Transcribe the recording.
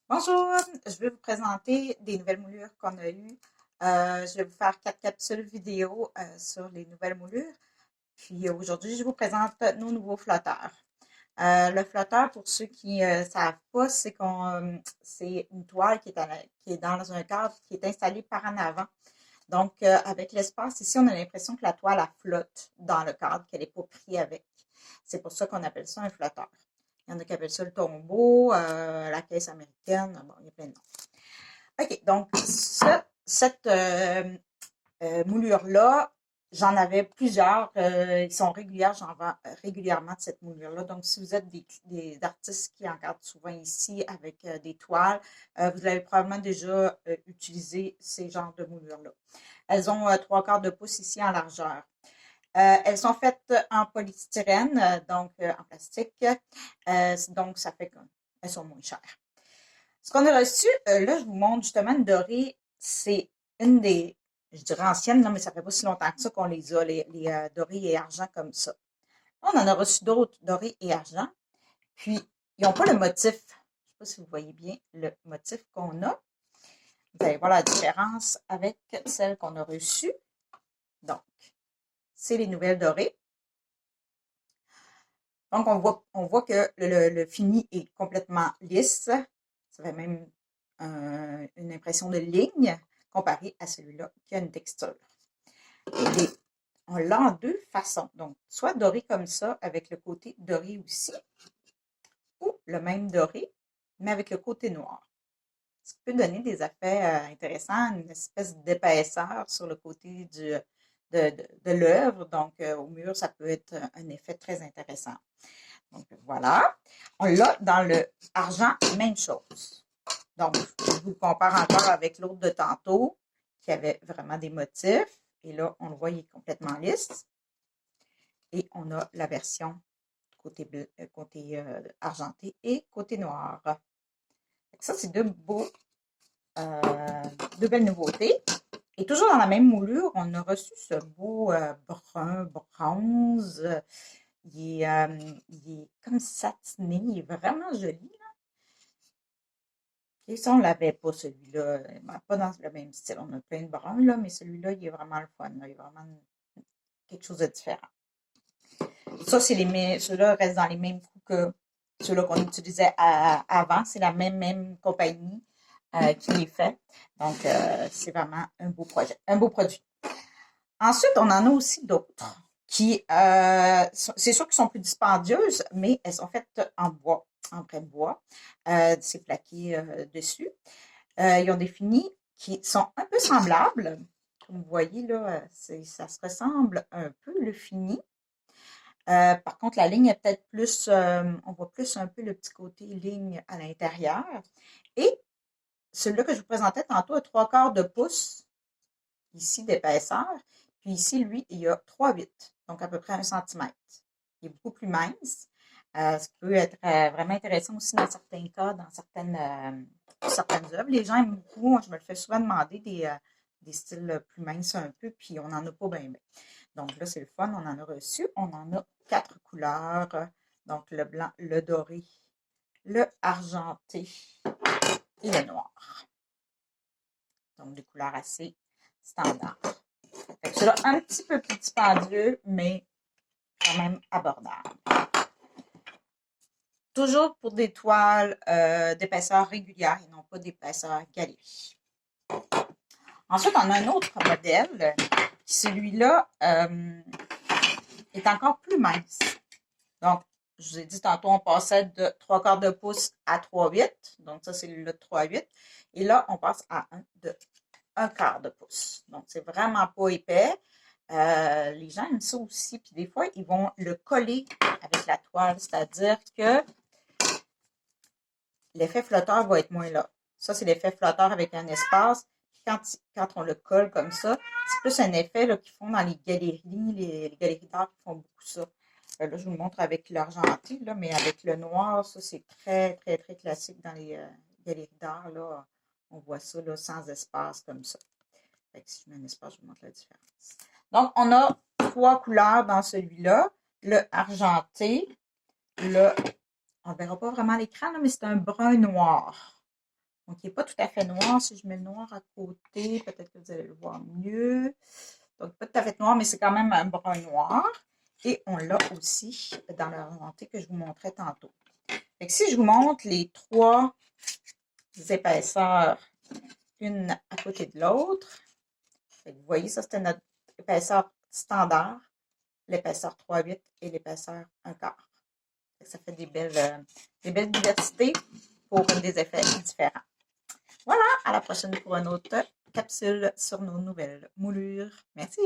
Bonjour, je vais vous présenter des nouvelles moulures qu'on a eues. Je vais vous faire 4 capsules vidéo sur les nouvelles moulures. Puis aujourd'hui, je vous présente nos nouveaux flotteurs. Le flotteur, pour ceux qui ne savent pas, c'est une toile qui est dans un cadre qui est installé par en avant. Donc, avec l'espace ici, on a l'impression que la toile elle flotte dans le cadre, qu'elle n'est pas prise avec. C'est pour ça qu'on appelle ça un flotteur. Il y en a qui appellent ça le tombeau, la caisse américaine. Bon, il y a plein de noms. OK, donc cette moulure-là, j'en avais plusieurs. Ils sont réguliers, j'en vends régulièrement de cette moulure-là. Donc, si vous êtes des artistes qui encadrent souvent ici avec des toiles, vous avez probablement déjà utilisé ces genres de moulures-là. Elles ont 3/4 de pouce ici en largeur. Elles sont faites en polystyrène, donc en plastique. Donc, ça fait qu'elles sont moins chères. Ce qu'on a reçu, là, je vous montre justement une dorée. C'est une des, je dirais anciennes, non, mais ça fait pas si longtemps que ça qu'on les a, les dorées et argent comme ça. On en a reçu d'autres dorées et argent. Puis, ils n'ont pas le motif. Je ne sais pas si vous voyez bien le motif qu'on a. Vous allez voir la différence avec celle qu'on a reçue. Donc, c'est les nouvelles dorées. Donc, on voit que le fini est complètement lisse. Ça fait même une impression de ligne comparé à celui-là qui a une texture. Et on l'a en deux façons. Donc, soit doré comme ça, avec le côté doré aussi, ou le même doré, mais avec le côté noir. Ce qui peut donner des effets intéressants, une espèce d'épaisseur sur le côté de l'œuvre. Donc, au mur, ça peut être un effet très intéressant. Donc, voilà. On l'a dans le argent, même chose. Donc, je vous le compare encore avec l'autre de tantôt, qui avait vraiment des motifs. Et là, on le voit, il est complètement lisse. Et on a la version côté, bleu, côté argenté et côté noir. Ça, c'est deux belles nouveautés. Et toujours dans la même moulure, on a reçu ce beau brun bronze. Il est comme satiné, il est vraiment joli. Et ça, on ne l'avait pas, celui-là. Pas dans le même style. On a plein de bruns, là, mais celui-là, il est vraiment le fun. Là. Il est vraiment quelque chose de différent. Ça, ceux-là restent dans les mêmes coups que ceux-là qu'on utilisait avant. C'est la même compagnie qui les fait. Donc, c'est vraiment un beau projet, un beau produit. Ensuite, on en a aussi d'autres qui, c'est sûr qu'elles sont plus dispendieuses, mais elles sont faites en bois, en vrai bois. C'est plaqué dessus. Ils ont des finis qui sont un peu semblables. Comme vous voyez, là, ça se ressemble un peu, le fini. Par contre, la ligne est peut-être plus, on voit plus un peu le petit côté ligne à l'intérieur. Et celui-là que je vous présentais tantôt a 3/4 de pouce ici d'épaisseur. Puis ici, lui, il y a 3/8, donc à peu près 1 centimètre. Il est beaucoup plus mince, ce qui peut être vraiment intéressant aussi dans certains cas, dans certaines œuvres. Les gens aiment beaucoup, moi, je me le fais souvent demander des styles plus minces un peu, puis on n'en a pas bien. Donc là, c'est le fun, on en a reçu. On en a 4 couleurs, donc le blanc, le doré, le argenté et le noir. Donc des couleurs assez standards. Celui-là, un petit peu plus dispendieux, mais quand même abordable. Toujours pour des toiles d'épaisseur régulière et non pas d'épaisseur galerie. Ensuite, on a un autre modèle. Celui-là est encore plus mince. Donc, je vous ai dit tantôt, on passait de 3/4 de pouce à 3/8. Donc, ça, c'est le 3/8. Et là, on passe à de 1/4 de pouce. Donc, c'est vraiment pas épais. Les gens aiment ça aussi. Puis des fois, ils vont le coller avec la toile. C'est-à-dire que l'effet flotteur va être moins là. Ça, c'est l'effet flotteur avec un espace. Quand on le colle comme ça, c'est plus un effet qu'ils font dans les galeries. Les galeries d'art qui font beaucoup ça. Là, je vous le montre avec l'argenté, mais avec le noir, ça, c'est très, très, très classique dans les galeries d'art. Là, on voit ça là, sans espace comme ça. Fait que si je mets un espace, je vous montre la différence. Donc, on a 3 couleurs dans celui-là. Le argenté, on ne verra pas vraiment à l'écran, mais c'est un brun noir. Donc, il n'est pas tout à fait noir. Si je mets le noir à côté, peut-être que vous allez le voir mieux. Donc, pas tout à fait noir, mais c'est quand même un brun noir. Et on l'a aussi dans le renté que je vous montrais tantôt. Fait que si je vous montre les trois épaisseurs, une à côté de l'autre, vous voyez, ça c'était notre épaisseur standard, l'épaisseur 3/8 et l'épaisseur 1/4. Ça fait des belles diversités pour des effets différents. Voilà, à la prochaine pour une autre capsule sur nos nouvelles moulures. Merci!